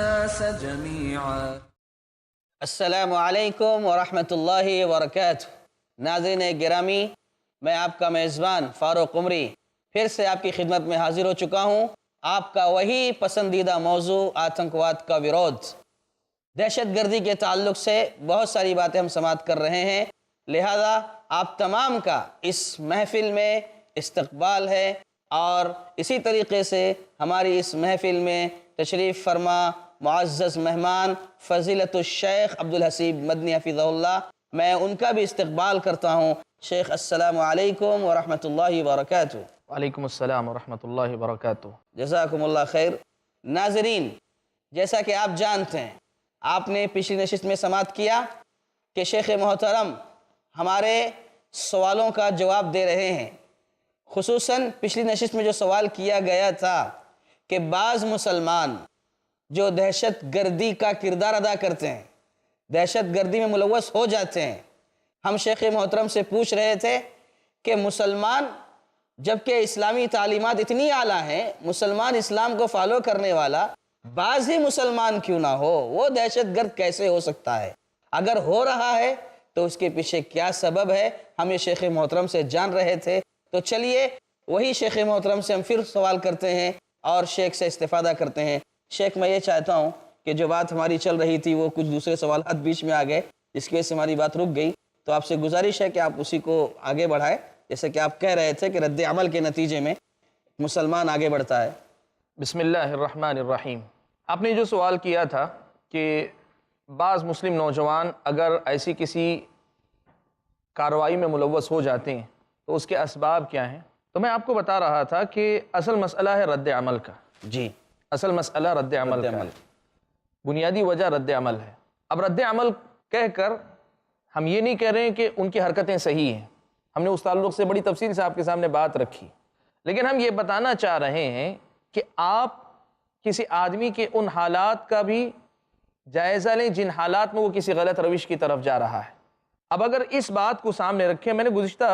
الناس جميعا. السلام علیکم ورحمۃ اللہ وبرکاتہ. ناظرین گرامی، میں آپ کا میزبان فاروق عمری پھر سے آپ کی خدمت میں حاضر ہو چکا ہوں. آپ کا وہی پسندیدہ موضوع آتنکواد کا ورودھ، دہشت گردی کے تعلق سے بہت ساری باتیں ہم سماعت کر رہے ہیں. لہذا آپ تمام کا اس محفل میں استقبال ہے، اور اسی طریقے سے ہماری اس محفل میں تشریف فرما معزز مہمان فضیلت الشیخ عبدالحسیب مدنی حفظہ اللہ، میں ان کا بھی استقبال کرتا ہوں. شیخ السلام علیکم ورحمۃ اللہ وبرکاتہ. وعلیکم السلام ورحمۃ اللہ وبرکاتہ. جزاکم اللہ خیر. ناظرین، جیسا کہ آپ جانتے ہیں، آپ نے پچھلی نشست میں سماعت کیا کہ شیخ محترم ہمارے سوالوں کا جواب دے رہے ہیں. خصوصاً پچھلی نشست میں جو سوال کیا گیا تھا کہ بعض مسلمان جو دہشت گردی کا کردار ادا کرتے ہیں، دہشت گردی میں ملوث ہو جاتے ہیں، ہم شیخ محترم سے پوچھ رہے تھے کہ مسلمان جبکہ اسلامی تعلیمات اتنی اعلیٰ ہیں، مسلمان اسلام کو فالو کرنے والا بعض ہی مسلمان کیوں نہ ہو، وہ دہشت گرد کیسے ہو سکتا ہے؟ اگر ہو رہا ہے تو اس کے پیچھے کیا سبب ہے؟ ہم یہ شیخ محترم سے جان رہے تھے. تو چلیے وہی شیخ محترم سے ہم پھر سوال کرتے ہیں اور شیخ سے استفادہ کرتے ہیں. شیخ، میں یہ چاہتا ہوں کہ جو بات ہماری چل رہی تھی وہ کچھ دوسرے سوالات بیچ میں آ گئے، جس کی وجہ سے ہماری بات رک گئی. تو آپ سے گزارش ہے کہ آپ اسی کو آگے بڑھائیں، جیسے کہ آپ کہہ رہے تھے کہ رد عمل کے نتیجے میں مسلمان آگے بڑھتا ہے. بسم اللہ الرحمن الرحیم. آپ نے جو سوال کیا تھا کہ بعض مسلم نوجوان اگر ایسی کسی کارروائی میں ملوث ہو جاتے ہیں تو اس کے اسباب کیا ہیں، تو میں آپ کو بتا رہا تھا کہ اصل مسئلہ ہے رد عمل کا. جی، اصل مسئلہ رد عمل کا ہے. بنیادی وجہ رد عمل ہے. اب رد عمل کہہ کر ہم یہ نہیں کہہ رہے ہیں کہ ان کی حرکتیں صحیح ہیں، ہم نے اس تعلق سے بڑی تفصیل سے آپ کے سامنے بات رکھی، لیکن ہم یہ بتانا چاہ رہے ہیں کہ آپ کسی آدمی کے ان حالات کا بھی جائزہ لیں جن حالات میں وہ کسی غلط روش کی طرف جا رہا ہے. اب اگر اس بات کو سامنے رکھیں، میں نے گزشتہ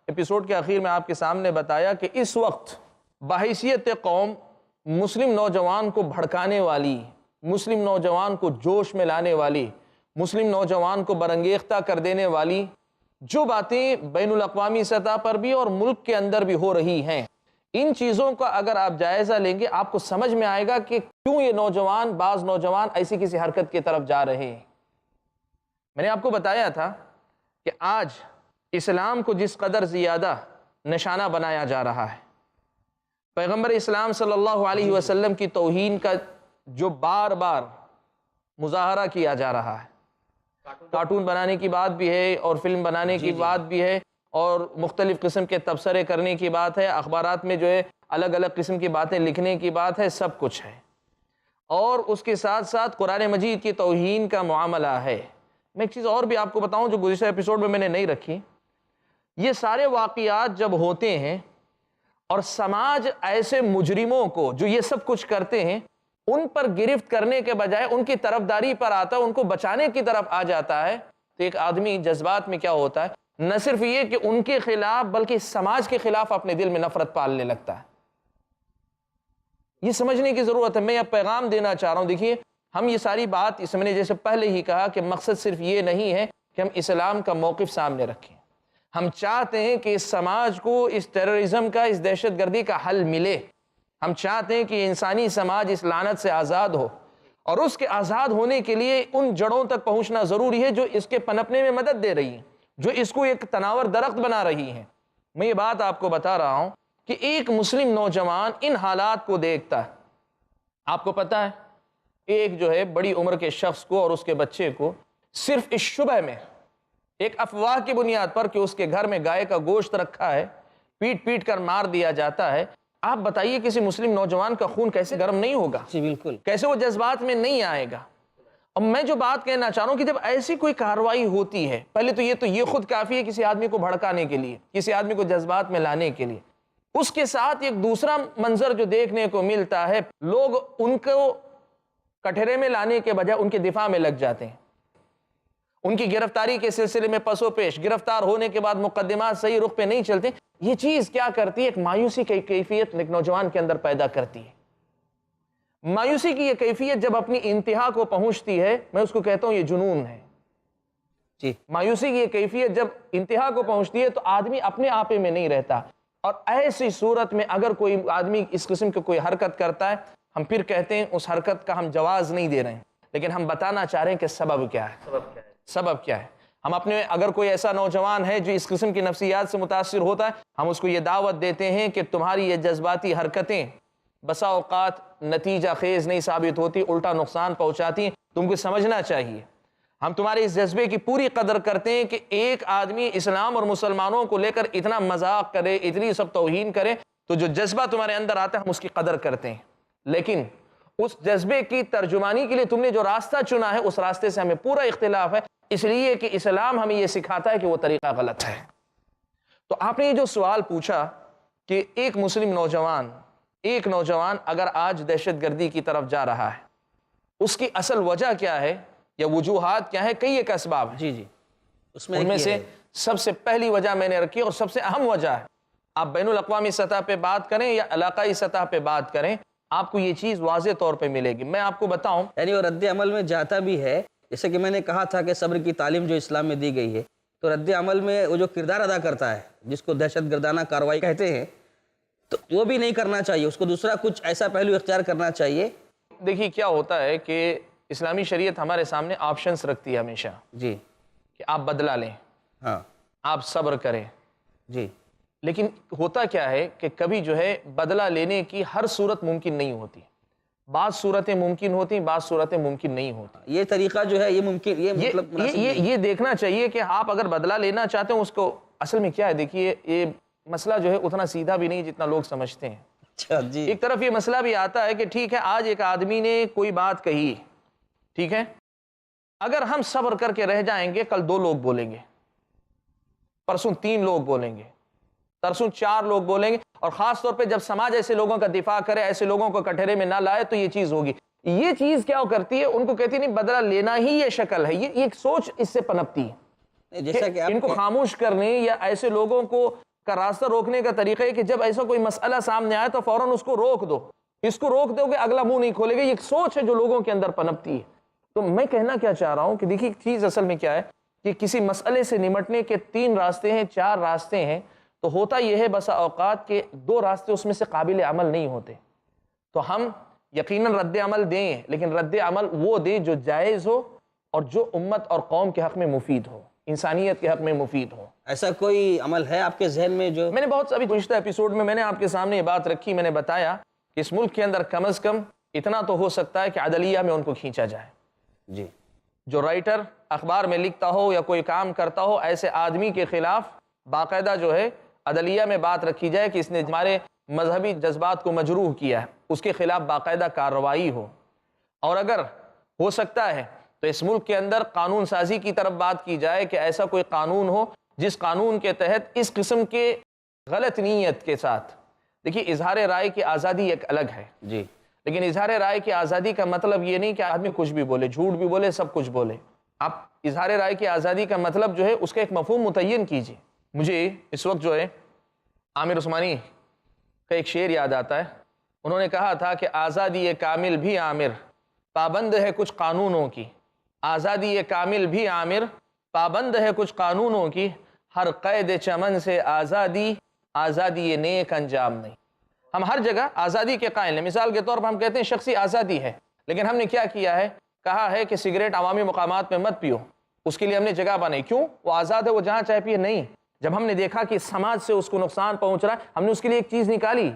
ایپیسوڈ کے آخر میں آپ کے سامنے بتایا کہ اس وقت بحیثیت قوم مسلم نوجوان کو بھڑکانے والی، مسلم نوجوان کو جوش میں لانے والی، مسلم نوجوان کو برانگیختہ کر دینے والی جو باتیں بین الاقوامی سطح پر بھی اور ملک کے اندر بھی ہو رہی ہیں، ان چیزوں کا اگر آپ جائزہ لیں گے آپ کو سمجھ میں آئے گا کہ کیوں یہ نوجوان، بعض نوجوان ایسی کسی حرکت کی طرف جا رہے ہیں. میں نے آپ کو بتایا تھا کہ آج اسلام کو جس قدر زیادہ نشانہ بنایا جا رہا ہے، پیغمبر اسلام صلی اللہ علیہ وسلم کی توہین کا جو بار بار مظاہرہ کیا جا رہا ہے، کارٹون بنانے کی بات بھی ہے اور فلم بنانے کی بات بھی ہے اور مختلف قسم کے تبصرے کرنے کی بات ہے، اخبارات میں جو ہے الگ الگ قسم کی باتیں لکھنے کی بات ہے، سب کچھ ہے، اور اس کے ساتھ ساتھ قرآن مجید کی توہین کا معاملہ ہے. میں ایک چیز اور بھی آپ کو بتاؤں جو گزشتہ ایپیسوڈ میں نے نہیں رکھی. یہ سارے واقعات جب ہوتے ہیں اور سماج ایسے مجرموں کو جو یہ سب کچھ کرتے ہیں ان پر گرفت کرنے کے بجائے ان کی طرفداری پر آتا ہے، ان کو بچانے کی طرف آ جاتا ہے، تو ایک آدمی جذبات میں کیا ہوتا ہے، نہ صرف یہ کہ ان کے خلاف بلکہ سماج کے خلاف اپنے دل میں نفرت پالنے لگتا ہے. یہ سمجھنے کی ضرورت ہے. میں یہ پیغام دینا چاہ رہا ہوں. دیکھیے، ہم یہ ساری بات اس میں نے جیسے پہلے ہی کہا کہ مقصد صرف یہ نہیں ہے کہ ہم اسلام کا موقف سامنے رکھیں. ہم چاہتے ہیں کہ اس سماج کو اس ٹیررزم کا، اس دہشت گردی کا حل ملے. ہم چاہتے ہیں کہ انسانی سماج اس لعنت سے آزاد ہو، اور اس کے آزاد ہونے کے لیے ان جڑوں تک پہنچنا ضروری ہے جو اس کے پنپنے میں مدد دے رہی ہیں، جو اس کو ایک تناور درخت بنا رہی ہیں. میں یہ بات آپ کو بتا رہا ہوں کہ ایک مسلم نوجوان ان حالات کو دیکھتا ہے. آپ کو پتا ہے ایک جو ہے بڑی عمر کے شخص کو اور اس کے بچے کو صرف اس شبہ میں، ایک افواہ کی بنیاد پر کہ اس کے گھر میں گائے کا گوشت رکھا ہے، پیٹ پیٹ کر مار دیا جاتا ہے. آپ بتائیے کسی مسلم نوجوان کا خون کیسے گرم نہیں ہوگا؟ جی بالکل. کیسے وہ جذبات میں نہیں آئے گا؟ اب میں جو بات کہنا چاہ رہا ہوں کہ جب ایسی کوئی کارروائی ہوتی ہے، پہلے تو یہ خود کافی ہے کسی آدمی کو بھڑکانے کے لیے، کسی آدمی کو جذبات میں لانے کے لیے. اس کے ساتھ ایک دوسرا منظر جو دیکھنے کو ملتا ہے، لوگ ان کو کٹہرے میں لانے کے بجائے ان کے دفاع میں لگ جاتے ہیں. ان کی گرفتاری کے سلسلے میں پس و پیش، گرفتار ہونے کے بعد مقدمات صحیح رخ پہ نہیں چلتے. یہ چیز کیا کرتی ہے؟ ایک مایوسی کی کیفیت ایک نوجوان کے اندر پیدا کرتی ہے. مایوسی کی یہ کیفیت جب اپنی انتہا کو پہنچتی ہے میں اس کو کہتا ہوں یہ جنون ہے. جی مایوسی کی یہ کیفیت جب انتہا کو پہنچتی ہے تو آدمی اپنے آپے میں نہیں رہتا, اور ایسی صورت میں اگر کوئی آدمی اس قسم کی کوئی حرکت کرتا ہے ہم پھر کہتے ہیں اس حرکت کا ہم جواز نہیں دے رہے ہیں, لیکن ہم بتانا چاہ رہے ہیں کہ سبب کیا ہے. سبب کیا ہے؟ ہم اپنے اگر کوئی ایسا نوجوان ہے جو اس قسم کی نفسیات سے متاثر ہوتا ہے ہم اس کو یہ دعوت دیتے ہیں کہ تمہاری یہ جذباتی حرکتیں بسا اوقات نتیجہ خیز نہیں ثابت ہوتی, الٹا نقصان پہنچاتی ہیں, تم کو سمجھنا چاہیے. ہم تمہارے اس جذبے کی پوری قدر کرتے ہیں کہ ایک آدمی اسلام اور مسلمانوں کو لے کر اتنا مذاق کرے, اتنی سب توہین کرے, تو جو جذبہ تمہارے اندر آتا ہے ہم اس کی قدر کرتے ہیں. لیکن اس جذبے کی ترجمانی کے لیے تم نے جو راستہ چنا ہے اس راستے سے ہمیں پورا اختلاف ہے, اس لیے کہ اسلام ہمیں یہ سکھاتا ہے کہ وہ طریقہ غلط ہے. تو آپ نے یہ جو سوال پوچھا کہ ایک مسلم نوجوان اگر آج دہشت گردی کی طرف جا رہا ہے اس کی اصل وجہ کیا ہے یا وجوہات کیا ہے, کئی ایک اسباب ہیں. جی ان میں سے سب سے پہلی وجہ میں نے رکھی اور سب سے اہم وجہ ہے, آپ بین الاقوامی سطح پہ بات کریں یا علاقائی سطح پہ بات کریں آپ کو یہ چیز واضح طور پہ ملے گی. میں آپ کو بتاؤں یعنی وہ رد عمل میں جاتا بھی ہے, جیسے کہ میں نے کہا تھا کہ صبر کی تعلیم جو اسلام میں دی گئی ہے, تو رد عمل میں وہ جو کردار ادا کرتا ہے جس کو دہشت گردانہ کارروائی کہتے ہیں تو وہ بھی نہیں کرنا چاہیے, اس کو دوسرا کچھ ایسا پہلو اختیار کرنا چاہیے. دیکھیے کیا ہوتا ہے کہ اسلامی شریعت ہمارے سامنے آپشنز رکھتی ہے ہمیشہ جی کہ آپ بدلہ لیں, ہاں آپ صبر کریں. جی لیکن ہوتا کیا ہے کہ کبھی جو ہے بدلہ لینے کی ہر صورت ممکن نہیں ہوتی, بعض صورتیں ممکن ہوتی ہیں بعض صورتیں ممکن نہیں ہوتی. یہ طریقہ جو ہے یہ ممکن یہ دیکھنا چاہیے کہ آپ اگر بدلہ لینا چاہتے ہیں اس کو اصل میں کیا ہے. دیکھیے یہ مسئلہ جو ہے اتنا سیدھا بھی نہیں جتنا لوگ سمجھتے ہیں. اچھا جی, ایک طرف یہ مسئلہ بھی آتا ہے کہ ٹھیک ہے آج ایک آدمی نے کوئی بات کہی, ٹھیک ہے, اگر ہم صبر کر کے رہ جائیں گے کل 2 لوگ بولیں گے, پرسوں 3 لوگ بولیں گے, ترسوں 4 لوگ بولیں گے, اور خاص طور پہ جب سماج ایسے لوگوں کا دفاع کرے, ایسے لوگوں کو کٹہرے میں نہ لائے تو یہ چیز ہوگی. یہ چیز کیا کرتی ہے ان کو کہتی نہیں بدلہ لینا ہی یہ شکل ہے, یہ ایک سوچ اس سے پنپتی ہے. جیسا کہ ان کو خاموش کرنے یا ایسے لوگوں کو کا راستہ روکنے کا طریقہ ہے کہ جب ایسا کوئی مسئلہ سامنے آئے تو فوراً اس کو روک دو, اس کو روک دو کہ اگلا منہ نہیں کھولے گا. یہ ایک سوچ ہے جو لوگوں کے اندر پنپتی ہے. تو میں کہنا کیا چاہ رہا ہوں کہ دیکھیے چیز اصل میں کیا ہے کہ کسی مسئلے سے نمٹنے کے 3 راستے ہیں 4 راستے ہیں, تو ہوتا یہ ہے بسا اوقات کہ 2 راستے اس میں سے قابل عمل نہیں ہوتے. تو ہم یقیناً رد عمل دیں, لیکن رد عمل وہ دیں جو جائز ہو اور جو امت اور قوم کے حق میں مفید ہو, انسانیت کے حق میں مفید ہو. ایسا کوئی عمل ہے آپ کے ذہن میں جو میں نے بہت ابھی گزشتہ ایپیسوڈ میں نے آپ کے سامنے یہ بات رکھی, میں نے بتایا کہ اس ملک کے اندر کم از کم اتنا تو ہو سکتا ہے کہ عدلیہ میں ان کو کھینچا جائے. جی, جو رائٹر اخبار میں لکھتا ہو یا کوئی کام کرتا ہو ایسے آدمی کے خلاف باقاعدہ جو ہے عدلیہ میں بات رکھی جائے کہ اس نے ہمارے مذہبی جذبات کو مجروح کیا ہے, اس کے خلاف باقاعدہ کارروائی ہو. اور اگر ہو سکتا ہے تو اس ملک کے اندر قانون سازی کی طرف بات کی جائے کہ ایسا کوئی قانون ہو جس قانون کے تحت اس قسم کے غلط نیت کے ساتھ, دیکھیے اظہار رائے کی آزادی ایک الگ ہے جی, لیکن اظہار رائے کی آزادی کا مطلب یہ نہیں کہ آدمی کچھ بھی بولے, جھوٹ بھی بولے, سب کچھ بولے. آپ اظہار رائے کی آزادی کا مطلب جو ہے اس کا ایک مفہوم متعین کیجیے. مجھے اس وقت جو ہے عامر عثمانی کا ایک شعر یاد آتا ہے. انہوں نے کہا تھا کہ آزادی کامل بھی عامر پابند ہے کچھ قانونوں کی, آزادی کامل بھی عامر پابند ہے کچھ قانونوں کی, ہر قید چمن سے آزادی, آزادی نیک انجام نہیں. ہم ہر جگہ آزادی کے قائل ہیں. مثال کے طور پر ہم کہتے ہیں شخصی آزادی ہے, لیکن ہم نے کیا کیا ہے, کہا ہے کہ سگریٹ عوامی مقامات میں مت پیو, اس کے لیے ہم نے جگہ بنائی. کیوں؟ وہ آزاد ہے, وہ جہاں چاہے پیے. نہیں, جب ہم نے دیکھا کہ سماج سے اس کو نقصان پہنچ رہا ہے ہم نے اس کے لیے ایک چیز نکالی.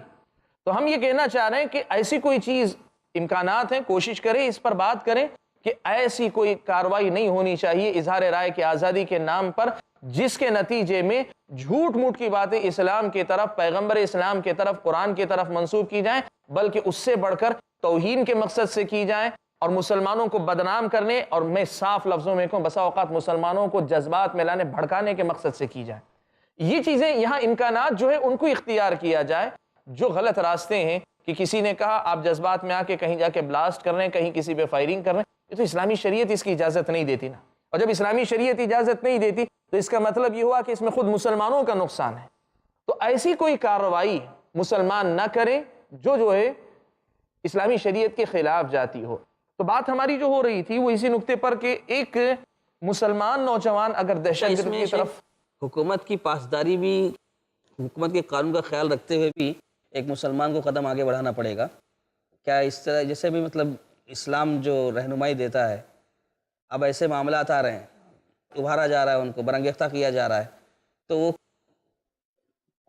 تو ہم یہ کہنا چاہ رہے ہیں کہ ایسی کوئی چیز امکانات ہیں, کوشش کریں اس پر بات کریں کہ ایسی کوئی کارروائی نہیں ہونی چاہیے اظہار رائے کی آزادی کے نام پر جس کے نتیجے میں جھوٹ موٹ کی باتیں اسلام کی طرف, پیغمبر اسلام کی طرف, قرآن کی طرف منسوب کی جائیں, بلکہ اس سے بڑھ کر توہین کے مقصد سے کی جائیں اور مسلمانوں کو بدنام کرنے, اور میں صاف لفظوں میں کہوں بسا اوقات مسلمانوں کو جذبات میں لانے, بھڑکانے کے مقصد سے کی جائیں. یہ چیزیں یہاں امکانات جو ہے ان کو اختیار کیا جائے. جو غلط راستے ہیں کہ کسی نے کہا آپ جذبات میں آ کے کہیں جا کے بلاسٹ کر رہے ہیں, کہیں کسی پہ فائرنگ کر رہے ہیں, یہ تو اسلامی شریعت اس کی اجازت نہیں دیتی نا. اور جب اسلامی شریعت اجازت نہیں دیتی تو اس کا مطلب یہ ہوا کہ اس میں خود مسلمانوں کا نقصان ہے. تو ایسی کوئی کارروائی مسلمان نہ کریں جو ہے اسلامی شریعت کے خلاف جاتی ہو. تو بات ہماری جو ہو رہی تھی وہ اسی نقطے پر کہ ایک مسلمان نوجوان اگر دہشت گرد کی طرف حکومت کی پاسداری بھی، حکومت کے قانون کا خیال رکھتے ہوئے بھی ایک مسلمان کو قدم آگے بڑھانا پڑے گا. کیا اس طرح جیسے بھی مطلب اسلام جو رہنمائی دیتا ہے، اب ایسے معاملات آ رہے ہیں، ابھارا جا رہا ہے، ان کو برانگیختہ کیا جا رہا ہے، تو وہ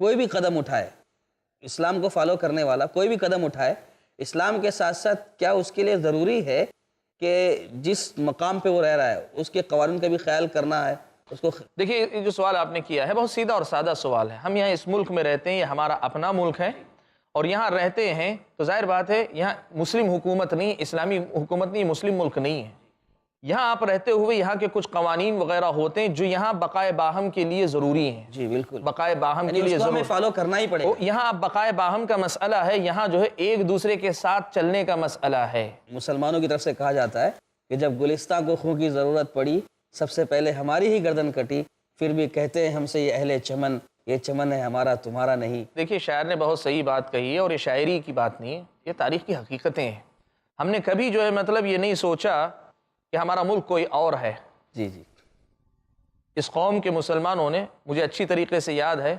کوئی بھی قدم اٹھائے، اسلام کو فالو کرنے والا کوئی بھی قدم اٹھائے، اسلام کے ساتھ ساتھ کیا اس کے لیے ضروری ہے کہ جس مقام پہ وہ رہ رہا ہے اس کے قوانین کا بھی خیال کرنا ہے اس کو؟ دیکھیے یہ جو سوال آپ نے کیا ہے بہت سیدھا اور سادہ سوال ہے. ہم یہاں اس ملک میں رہتے ہیں، یہ ہمارا اپنا ملک ہے اور یہاں رہتے ہیں، تو ظاہر بات ہے یہاں مسلم حکومت نہیں، اسلامی حکومت نہیں، مسلم ملک نہیں ہے. یہاں آپ رہتے ہوئے یہاں کے کچھ قوانین وغیرہ ہوتے ہیں جو یہاں بقائے باہم کے لیے ضروری ہیں. جی بالکل، بقائے باہم کے لیے اس کو ہمیں ضروری فالو کرنا ہی پڑے گا. یہاں اب بقائے باہم کا مسئلہ ہے، یہاں جو ہے ایک دوسرے کے ساتھ چلنے کا مسئلہ ہے. مسلمانوں کی طرف سے کہا جاتا ہے کہ جب گلستان کو خوں کی ضرورت پڑی سب سے پہلے ہماری ہی گردن کٹی، پھر بھی کہتے ہیں ہم سے یہ اہل چمن، یہ چمن ہے ہمارا تمہارا نہیں. دیکھیے شاعر نے بہت صحیح بات کہی ہے اور یہ شاعری کی بات نہیں ہے، یہ تاریخ کی حقیقتیں ہیں. ہم نے کبھی جو ہے مطلب یہ نہیں سوچا کہ ہمارا ملک کوئی اور ہے. جی جی، اس قوم کے مسلمانوں نے، مجھے اچھی طریقے سے یاد ہے،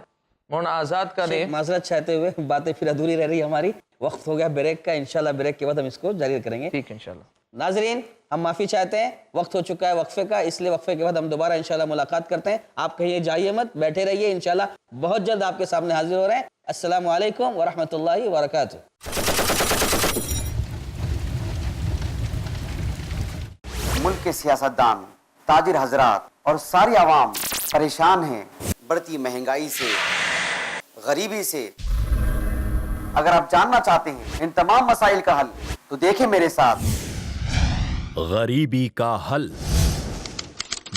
مولانا آزاد کا نے معذرت چاہتے ہوئے باتیں پھر ادھوری رہ رہی ہماری، وقت ہو گیا بریک کا، انشاءاللہ بریک کے بعد ہم اس کو جاری کریں گے. ٹھیک ہے انشاءاللہ. ناظرین ہم معافی چاہتے ہیں، وقت ہو چکا ہے وقفے کا، اس لیے وقفے کے بعد ہم دوبارہ انشاءاللہ ملاقات کرتے ہیں. آپ کہیں جائیے مت، بیٹھے رہیے، انشاءاللہ بہت جلد آپ کے سامنے حاضر ہو رہے ہیں. السلام علیکم ورحمۃ اللہ وبرکاتہ. ملک کے سیاستدان، تاجر حضرات اور ساری عوام پریشان ہیں بڑھتی مہنگائی سے، غریبی سے. اگر آپ جاننا چاہتے ہیں ان تمام مسائل کا حل تو دیکھیں میرے ساتھ غریبی کا حل.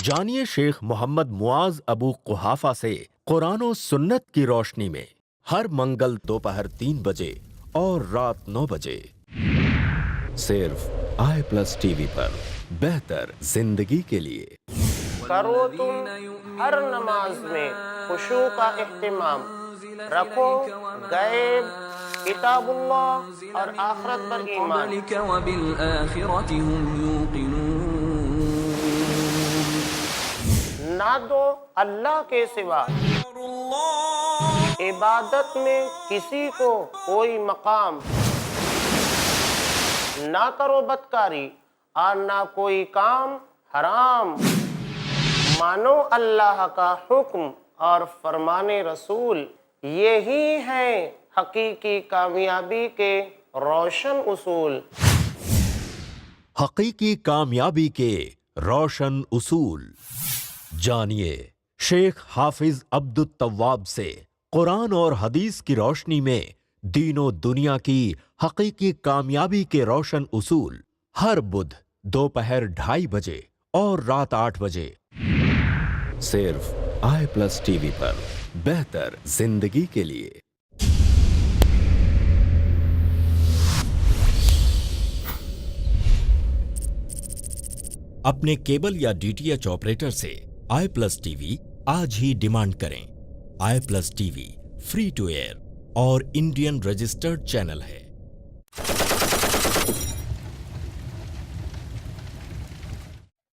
جانیے شیخ محمد معاذ ابو قحافہ سے قرآن و سنت کی روشنی میں ہر منگل دوپہر 3 بجے اور رات 9 بجے صرف i+TV پر. بہتر زندگی کے لیے کرو تم ہر نماز میں خشوع کا اہتمام، رکھو غیب، کتاب اللہ اور آخرت پر ایمان. وبالآخرة هم يوقنون. نہ دو اللہ کے سوا عبادت میں کسی کو کوئی مقام، نہ کرو بدکاری اور نہ کوئی کام حرام. مانو اللہ کا حکم اور فرمان رسول، یہی ہیں حقیقی کامیابی کے روشن اصول. حقیقی کامیابی کے روشن اصول. جانیے شیخ حافظ عبد التواب سے قرآن اور حدیث کی روشنی میں دین و دنیا کی حقیقی کامیابی کے روشن اصول. ہر بدھ دوپہر 2:30 بجے اور رات 8 بجے صرف i+TV پر. بہتر زندگی کے لیے. اپنے کیبل یا DTH آپریٹر سے i+TV آج ہی ڈیمانڈ کریں. i+TV فری ٹو ایئر اور انڈین رجسٹرڈ چینل ہے.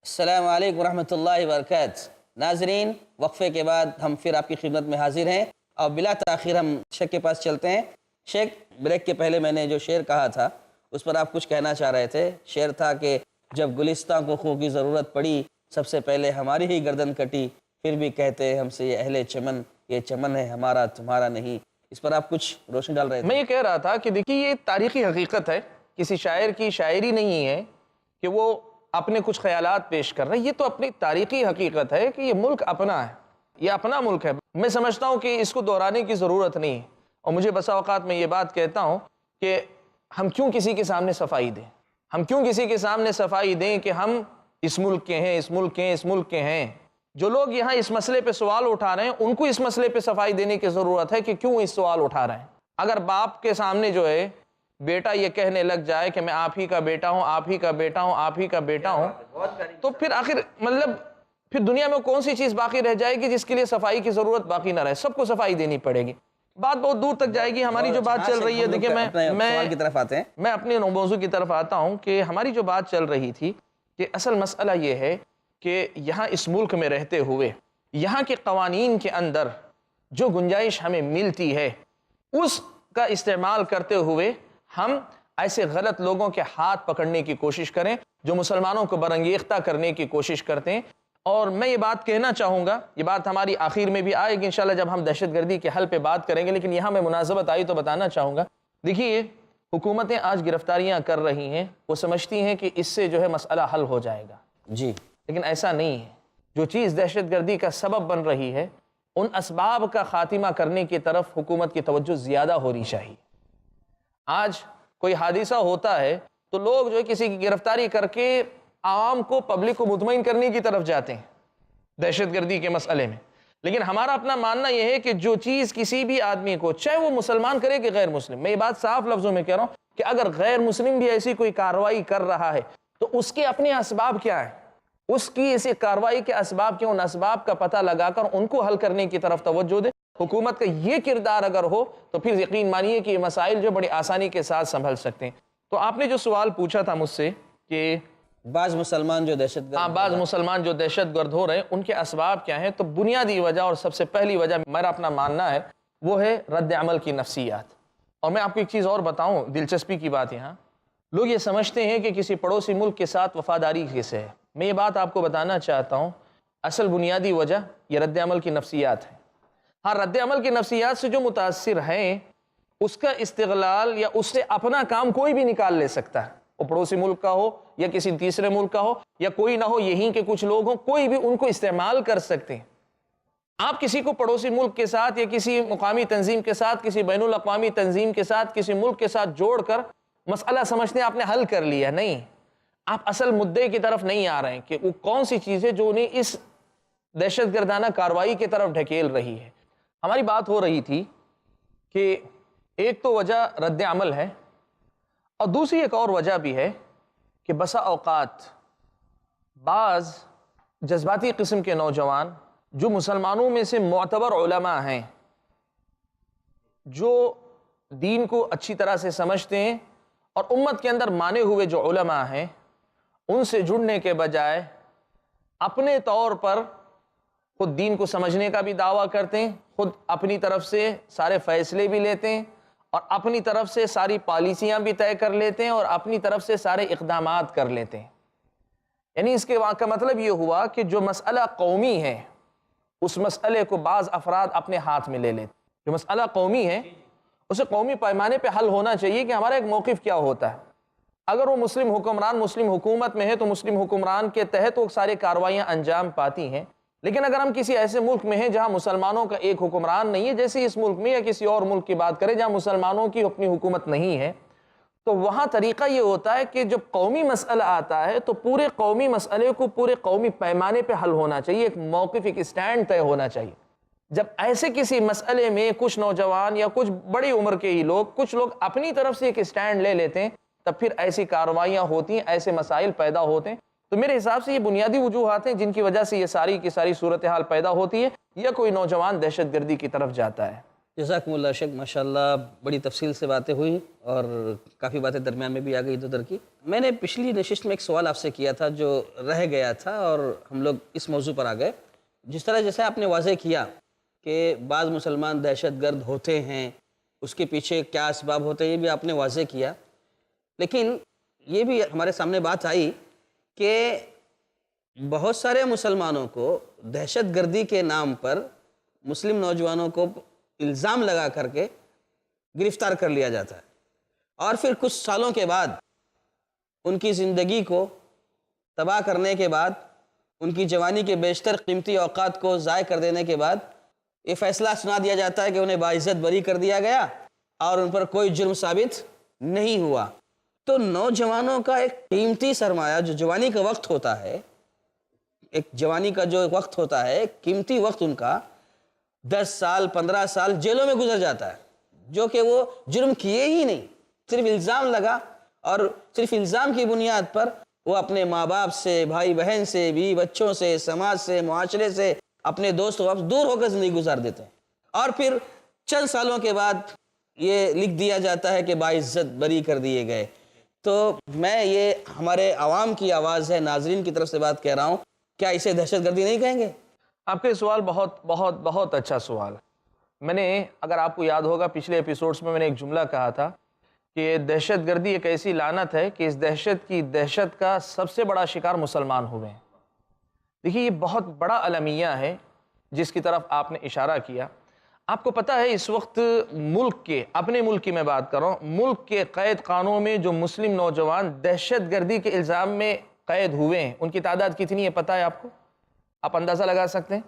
السلام علیکم ورحمۃ اللہ وبرکاتہ. ناظرین وقفے کے بعد ہم پھر آپ کی خدمت میں حاضر ہیں اور بلا تاخیر ہم شیخ کے پاس چلتے ہیں. شیخ بریک کے پہلے میں نے جو شعر کہا تھا اس پر آپ کچھ کہنا چاہ رہے تھے. شعر تھا کہ جب گلستان کو خوں کی ضرورت پڑی سب سے پہلے ہماری ہی گردن کٹی، پھر بھی کہتے ہم سے یہ اہل چمن، یہ چمن ہے ہمارا تمہارا نہیں. اس پر آپ کچھ روشنی ڈال رہے تھے. میں یہ کہہ رہا تھا کہ دیکھیے یہ تاریخی حقیقت ہے، کسی شاعر کی شاعری نہیں ہے کہ وہ اپنے کچھ خیالات پیش کر رہے ہیں. یہ تو اپنی تاریخی حقیقت ہے کہ یہ ملک اپنا ہے، یہ اپنا ملک ہے. میں سمجھتا ہوں کہ اس کو دہرانے کی ضرورت نہیں ہے. اور مجھے بسا اوقات میں یہ بات کہتا ہوں کہ ہم کیوں کسی کے سامنے صفائی دیں، ہم کیوں کسی کے سامنے صفائی دیں کہ ہم اس ملک کے ہیں، اس ملک کے ہیں، اس ملک کے ہیں. جو لوگ یہاں اس مسئلے پہ سوال اٹھا رہے ہیں ان کو اس مسئلے پہ صفائی دینے کی ضرورت ہے کہ کیوں اس سوال اٹھا رہے ہیں. اگر باپ کے سامنے جو ہے بیٹا یہ کہنے لگ جائے کہ میں آپ ہی کا بیٹا ہوں، آپ ہی کا بیٹا ہوں، آپ ہی کا بیٹا ہوں، تو پھر آخر مطلب پھر دنیا میں کون سی چیز باقی رہ جائے گی جس کے لیے صفائی کی ضرورت باقی نہ رہے. سب کو صفائی دینی پڑے گی. بات بہت دور تک جائے گی. ہماری جو بات چل رہی ہے, دیکھیں سوال کی طرف آتے ہیں. میں اپنے موضوع کی طرف آتا ہوں کہ ہماری جو بات چل رہی تھی کہ اصل مسئلہ یہ ہے کہ یہاں اس ملک میں رہتے ہوئے یہاں کے قوانین کے اندر جو گنجائش ہمیں ملتی ہے اس کا استعمال کرتے ہوئے ہم ایسے غلط لوگوں کے ہاتھ پکڑنے کی کوشش کریں جو مسلمانوں کو برانگیختہ کرنے کی کوشش کرتے ہیں. اور میں یہ بات کہنا چاہوں گا, یہ بات ہماری آخر میں بھی آئے گی انشاءاللہ جب ہم دہشت گردی کے حل پہ بات کریں گے, لیکن یہاں میں مناسبت آئی تو بتانا چاہوں گا. دیکھیے حکومتیں آج گرفتاریاں کر رہی ہیں, وہ سمجھتی ہیں کہ اس سے جو ہے مسئلہ حل ہو جائے گا جی, لیکن ایسا نہیں ہے. جو چیز دہشت گردی کا سبب بن رہی ہے ان اسباب کا خاتمہ کرنے کی طرف حکومت کی توجہ زیادہ ہونی چاہیے. آج کوئی حادثہ ہوتا ہے تو لوگ جو ہے کسی کی گرفتاری کر کے عوام کو, پبلک کو مطمئن کرنے کی طرف جاتے ہیں دہشت گردی کے مسئلے میں. لیکن ہمارا اپنا ماننا یہ ہے کہ جو چیز کسی بھی آدمی کو, چاہے وہ مسلمان کرے کہ غیر مسلم, میں یہ بات صاف لفظوں میں کہہ رہا ہوں کہ اگر غیر مسلم بھی ایسی کوئی کارروائی کر رہا ہے تو اس کے اپنے اسباب کیا ہیں, اس کی ایسی کارروائی کے اسباب کیا, ان اسباب کا پتہ لگا کر ان کو حل کرنے کی طرف توجہ دے. حکومت کا یہ کردار اگر ہو تو پھر یقین مانیے کہ یہ مسائل جو بڑی آسانی کے ساتھ سنبھل سکتے ہیں. تو آپ نے جو سوال پوچھا تھا مجھ سے کہ بعض مسلمان جو دہشت گرد بعض مسلمان جو دہشت گرد ہو رہے ہیں ان کے اسباب کیا ہیں, تو بنیادی وجہ اور سب سے پہلی وجہ میرا اپنا ماننا ہے وہ ہے رد عمل کی نفسیات. اور میں آپ کو ایک چیز اور بتاؤں, دلچسپی کی بات, یہاں لوگ یہ سمجھتے ہیں کہ کسی پڑوسی ملک کے ساتھ وفاداری کیسے ہے. میں یہ بات آپ کو بتانا چاہتا ہوں, اصل بنیادی وجہ یہ رد عمل کی نفسیات ہے. ہاں, رد عمل کی نفسیات سے جو متاثر ہیں اس کا استغلال یا اس سے اپنا کام کوئی بھی نکال لے سکتا ہے, وہ پڑوسی ملک کا ہو یا کسی تیسرے ملک کا ہو یا کوئی نہ ہو, یہیں کے کچھ لوگ ہوں, کوئی بھی ان کو استعمال کر سکتے ہیں. آپ کسی کو پڑوسی ملک کے ساتھ یا کسی مقامی تنظیم کے ساتھ, کسی بین الاقوامی تنظیم کے ساتھ, کسی ملک کے ساتھ جوڑ کر مسئلہ سمجھتے ہیں آپ نے حل کر لیا, نہیں. آپ اصل مدعے کی طرف نہیں آ رہے ہیں کہ وہ کون سی چیزیں جو انہیں اس دہشت گردانہ کارروائی کی طرف ڈھکیل رہی ہے. ہماری بات ہو رہی تھی کہ ایک تو وجہ رد عمل ہے, اور دوسری ایک اور وجہ بھی ہے کہ بسا اوقات بعض جذباتی قسم کے نوجوان جو مسلمانوں میں سے معتبر علماء ہیں, جو دین کو اچھی طرح سے سمجھتے ہیں اور امت کے اندر مانے ہوئے جو علماء ہیں, ان سے جڑنے کے بجائے اپنے طور پر خود دین کو سمجھنے کا بھی دعویٰ کرتے ہیں, خود اپنی طرف سے سارے فیصلے بھی لیتے ہیں اور اپنی طرف سے ساری پالیسیاں بھی طے کر لیتے ہیں اور اپنی طرف سے سارے اقدامات کر لیتے ہیں. یعنی اس کے کا مطلب یہ ہوا کہ جو مسئلہ قومی ہے اس مسئلے کو بعض افراد اپنے ہاتھ میں لے لیتے. جو مسئلہ قومی ہے اسے قومی پیمانے پہ حل ہونا چاہیے کہ ہمارا ایک موقف کیا ہوتا ہے. اگر وہ مسلم حکمران مسلم حکومت میں ہے تو مسلم حکمران کے تحت وہ سارے کارروائیاں انجام پاتی ہیں. لیکن اگر ہم کسی ایسے ملک میں ہیں جہاں مسلمانوں کا ایک حکمران نہیں ہے, جیسے اس ملک میں یا کسی اور ملک کی بات کریں جہاں مسلمانوں کی اپنی حکومت نہیں ہے, تو وہاں طریقہ یہ ہوتا ہے کہ جب قومی مسئلہ آتا ہے تو پورے قومی مسئلے کو پورے قومی پیمانے پہ حل ہونا چاہیے, ایک موقف, ایک اسٹینڈ طے ہونا چاہیے. جب ایسے کسی مسئلے میں کچھ نوجوان یا کچھ بڑی عمر کے ہی لوگ, کچھ لوگ اپنی طرف سے ایک اسٹینڈ لے لیتے ہیں, تب پھر ایسی کارروائیاں ہوتی ہیں, ایسے مسائل پیدا ہوتے ہیں. تو میرے حساب سے یہ بنیادی وجوہات ہیں جن کی وجہ سے یہ ساری کی ساری صورتحال پیدا ہوتی ہے یا کوئی نوجوان دہشت گردی کی طرف جاتا ہے. جزاکم اللہ شیخ, ماشاءاللہ بڑی تفصیل سے باتیں ہوئی اور کافی باتیں درمیان میں بھی آ گئی ادھر ادھر کی. میں نے پچھلی نشست میں ایک سوال آپ سے کیا تھا جو رہ گیا تھا اور ہم لوگ اس موضوع پر آ گئے. جس طرح جیسے آپ نے واضح کیا کہ بعض مسلمان دہشت گرد ہوتے ہیں, اس کے پیچھے کیا اسباب ہوتے ہیں یہ بھی آپ نے واضح کیا, لیکن یہ بھی ہمارے سامنے بات آئی کہ بہت سارے مسلمانوں کو دہشت گردی کے نام پر مسلم نوجوانوں کو الزام لگا کر کے گرفتار کر لیا جاتا ہے, اور پھر کچھ سالوں کے بعد ان کی زندگی کو تباہ کرنے کے بعد, ان کی جوانی کے بیشتر قیمتی اوقات کو ضائع کر دینے کے بعد یہ فیصلہ سنا دیا جاتا ہے کہ انہیں باعزت بری کر دیا گیا اور ان پر کوئی جرم ثابت نہیں ہوا. تو نوجوانوں کا ایک قیمتی سرمایہ جو جوانی کا وقت ہوتا ہے, ایک جوانی کا جو وقت ہوتا ہے, قیمتی وقت ان کا 10 سال 15 سال جیلوں میں گزر جاتا ہے, جو کہ وہ جرم کیے ہی نہیں, صرف الزام لگا اور صرف الزام کی بنیاد پر وہ اپنے ماں باپ سے, بھائی بہن سے, بیوی بچوں سے, سماج سے, معاشرے سے, اپنے دوست و دور ہو کر زندگی گزار دیتے ہیں. اور پھر چند سالوں کے بعد یہ لکھ دیا جاتا ہے کہ باعزت بری کر دیے گئے. تو میں یہ ہمارے عوام کی آواز ہے, ناظرین کی طرف سے بات کہہ رہا ہوں, کیا اسے دہشت گردی نہیں کہیں گے؟ آپ کا سوال بہت بہت بہت اچھا سوال ہے. میں نے, اگر آپ کو یاد ہوگا پچھلے ایپیسوڈز میں نے ایک جملہ کہا تھا کہ دہشت گردی ایک ایسی لعنت ہے کہ اس دہشت کا سب سے بڑا شکار مسلمان ہوئے ہیں. دیکھیے یہ بہت بڑا المیہ ہے جس کی طرف آپ نے اشارہ کیا. آپ کو پتہ ہے اس وقت ملک کے, اپنے ملک کی میں بات کر رہا ہوں, ملک کے قید خانوں میں جو مسلم نوجوان دہشت گردی کے الزام میں قید ہوئے ہیں ان کی تعداد کتنی ہے پتہ ہے آپ کو؟ آپ اندازہ لگا سکتے ہیں؟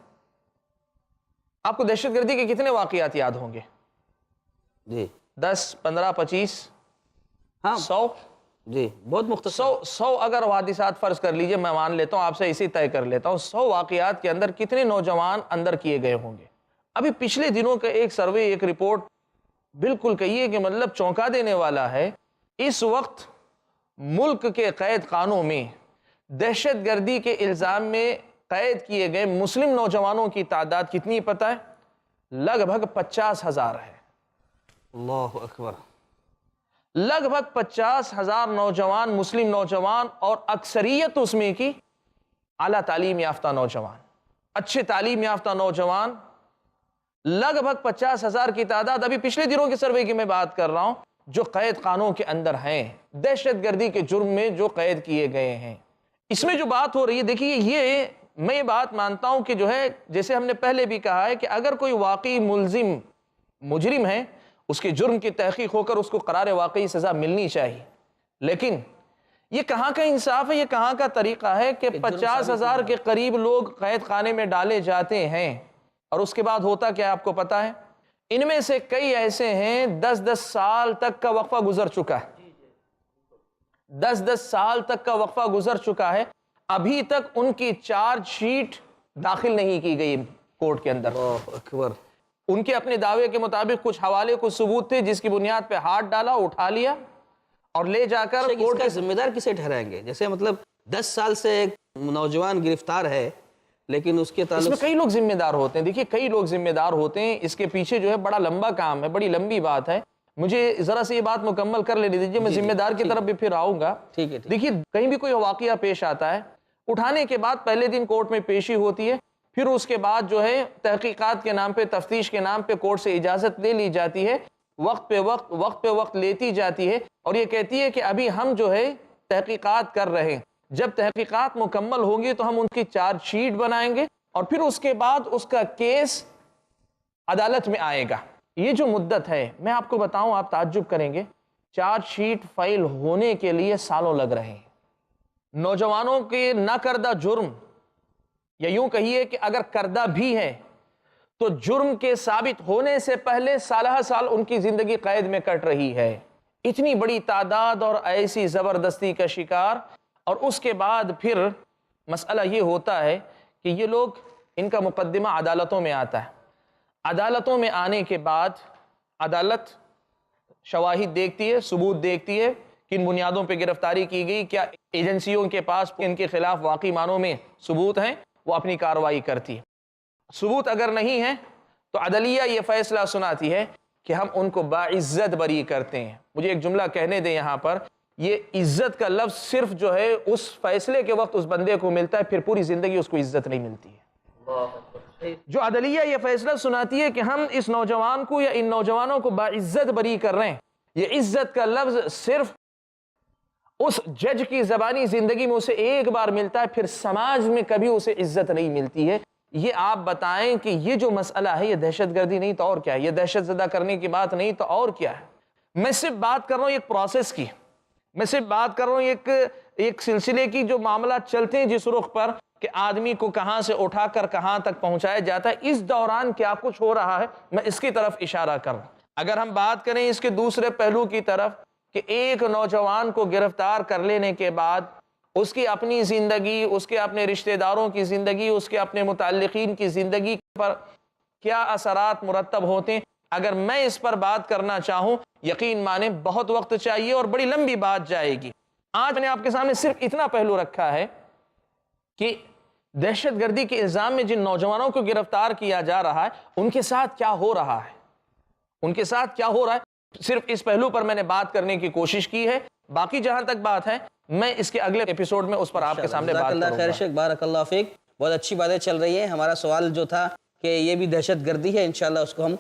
آپ کو دہشت گردی کے کتنے واقعات یاد ہوں گے؟ جی 10 15 25 ہاں 100. جی بہت مختصر. 100 اگر حادثات فرض کر لیجئے, میں مان لیتا ہوں آپ سے اسی طے کر لیتا ہوں, 100 واقعات کے اندر کتنے نوجوان اندر کیے گئے ہوں گے؟ ابھی پچھلے دنوں کا ایک سروے, ایک رپورٹ بالکل کہیے کہ مطلب چونکا دینے والا ہے. اس وقت ملک کے قید خانوں میں دہشت گردی کے الزام میں قید کیے گئے مسلم نوجوانوں کی تعداد کتنی پتہ ہے؟ لگ بھگ 50,000 ہے. اللہ اکبر. لگ بھگ 50,000 نوجوان, مسلم نوجوان, اور اکثریت اس میں کی اعلیٰ تعلیم یافتہ نوجوان, اچھے تعلیم یافتہ نوجوان. لگ بھگ 50,000 کی تعداد ابھی پچھلے دنوں کے سروے کی میں بات کر رہا ہوں جو قید خانوں کے اندر ہیں, دہشت گردی کے جرم میں جو قید کیے گئے ہیں. اس میں جو بات ہو رہی ہے, دیکھیے یہ میں یہ بات مانتا ہوں کہ جو ہے جیسے ہم نے پہلے بھی کہا ہے کہ اگر کوئی واقعی ملزم مجرم ہے اس کے جرم کی تحقیق ہو کر اس کو قرار واقعی سزا ملنی چاہیے. لیکن یہ کہاں کا انصاف ہے, یہ کہاں کا طریقہ ہے کہ 50,000 کے قریب لوگ قید خانے میں ڈالے جاتے ہیں اور اس کے بعد ہوتا کیا آپ کو پتہ ہے؟ ان میں سے کئی ایسے ہیں 10-10 سال تک کا وقفہ گزر چکا ہے, 10-10 سال تک کا وقفہ گزر چکا ہے, ابھی تک ان کی چارج شیٹ داخل نہیں کی گئی کورٹ کے اندر. اللہ اکبر. ان کے اپنے دعوے کے مطابق کچھ حوالے, کچھ ثبوت تھے جس کی بنیاد پہ ہاتھ ڈالا, اٹھا لیا اور لے جا کر کورٹ کا ذمہ دار کسے ٹھہرائیں گے؟ جیسے مطلب 10 سال سے ایک نوجوان گرفتار ہے لیکن اس کے اس تعلق میں کئی لوگ ذمہ دار ہوتے ہیں. دیکھیے کئی لوگ ذمہ دار ہوتے ہیں, اس کے پیچھے جو ہے بڑا لمبا کام ہے, بڑی لمبی بات ہے. مجھے ذرا سے یہ بات مکمل کر لینے دیجیے, میں ذمہ دار کی طرف بھی پھر آؤں گا. دیکھیے کہیں بھی کوئی واقعہ پیش آتا ہے, اٹھانے کے بعد پہلے دن کورٹ میں پیشی ہوتی ہے, پھر اس کے بعد جو ہے تحقیقات کے نام پہ, تفتیش کے نام پہ کورٹ سے اجازت لے لی جاتی ہے, وقت پہ وقت لیتی جاتی ہے اور یہ کہتی ہے کہ ابھی ہم جو ہے تحقیقات کر رہے ہیں, جب تحقیقات مکمل ہوں گی تو ہم ان کی چارج شیٹ بنائیں گے اور پھر اس کے بعد اس کا کیس عدالت میں آئے گا. یہ جو مدت ہے میں آپ کو بتاؤں, آپ تعجب کریں گے, چارج شیٹ فائل ہونے کے لیے سالوں لگ رہے ہیں. نوجوانوں کے نہ کردہ جرم, یا یوں کہیے کہ اگر کردہ بھی ہے تو جرم کے ثابت ہونے سے پہلے سالہ سال ان کی زندگی قید میں کٹ رہی ہے. اتنی بڑی تعداد اور ایسی زبردستی کا شکار, اور اس کے بعد پھر مسئلہ یہ ہوتا ہے کہ یہ لوگ, ان کا مقدمہ عدالتوں میں آتا ہے. عدالتوں میں آنے کے بعد عدالت شواہد دیکھتی ہے, ثبوت دیکھتی ہے, کن بنیادوں پہ گرفتاری کی گئی, کیا ایجنسیوں کے پاس ان کے خلاف واقعی معنوں میں ثبوت ہیں, وہ اپنی کارروائی کرتی ہے. ثبوت اگر نہیں ہے تو عدلیہ یہ فیصلہ سناتی ہے کہ ہم ان کو باعزت بری کرتے ہیں. مجھے ایک جملہ کہنے دیں یہاں پر, یہ عزت کا لفظ صرف جو ہے اس فیصلے کے وقت اس بندے کو ملتا ہے, پھر پوری زندگی اس کو عزت نہیں ملتی ہے. جو عدلیہ یہ فیصلہ سناتی ہے کہ ہم اس نوجوان کو یا ان نوجوانوں کو باعزت بری کر رہے ہیں, یہ عزت کا لفظ صرف اس جج کی زبانی زندگی میں اسے ایک بار ملتا ہے, پھر سماج میں کبھی اسے عزت نہیں ملتی ہے. یہ آپ بتائیں کہ یہ جو مسئلہ ہے یہ دہشت گردی نہیں تو اور کیا ہے, یہ دہشت زدہ کرنے کی بات نہیں تو اور کیا ہے. میں صرف بات کر رہا ہوں ایک پروسیس کی, میں صرف بات کر رہا ہوں ایک سلسلے کی جو معاملات چلتے ہیں جس رخ پر کہ آدمی کو کہاں سے اٹھا کر کہاں تک پہنچایا جاتا ہے, اس دوران کیا کچھ ہو رہا ہے میں اس کی طرف اشارہ کر رہا ہوں. اگر ہم بات کریں اس کے دوسرے پہلو کی طرف کہ ایک نوجوان کو گرفتار کر لینے کے بعد اس کی اپنی زندگی, اس کے اپنے رشتہ داروں کی زندگی, اس کے اپنے متعلقین کی زندگی پر کیا اثرات مرتب ہوتے ہیں, اگر میں اس پر بات کرنا چاہوں یقین مانیں بہت وقت چاہیے اور بڑی لمبی بات جائے گی. آج میں نے آپ کے سامنے صرف اتنا پہلو رکھا ہے کہ دہشت گردی کے الزام میں جن نوجوانوں کو گرفتار کیا جا رہا ہے ان کے ساتھ کیا ہو رہا ہے. ان کے ساتھ کیا ہو رہا ہے، صرف اس پہلو پر میں نے بات کرنے کی کوشش کی ہے. باقی جہاں تک بات ہے میں اس کے اگلے ایپیسوڈ میں اس پر آپ کے سامنے بات کروں خیر گا. شیخ، بارک اللہ فیک. بہت اچھی باتیں چل رہی ہیں. ہمارا سوال جو تھا کہ یہ بھی دہشت گردی ہے، انشاءاللہ اس کو ہم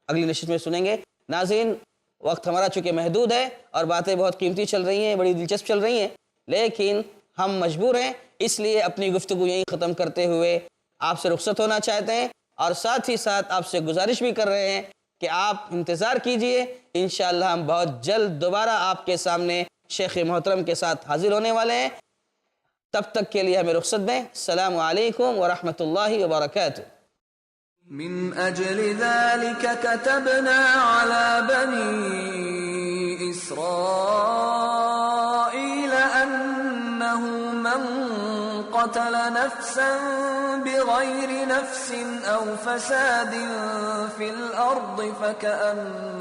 اگلی نشست میں سنیں گے. ناظرین، وقت ہمارا چونکہ محدود ہے اور باتیں بہت قیمتی چل رہی ہیں، بڑی دلچسپ چل رہی ہیں، لیکن ہم مجبور ہیں، اس لیے اپنی گفتگو یہیں ختم کرتے ہوئے آپ سے رخصت ہونا چاہتے ہیں، اور ساتھ ہی ساتھ آپ سے گزارش بھی کر رہے ہیں کہ آپ انتظار کیجئے. انشاءاللہ ہم بہت جلد دوبارہ آپ کے سامنے شیخ محترم کے ساتھ حاضر ہونے والے ہیں. تب تک کے لیے ہمیں رخصت دیں. السلام علیکم ورحمۃ اللہ وبرکاتہ. من أجل ذلك كتبنا على بني إسرائيل أنه من قتل نفسا بغير نفس أو فساد في الأرض فكأن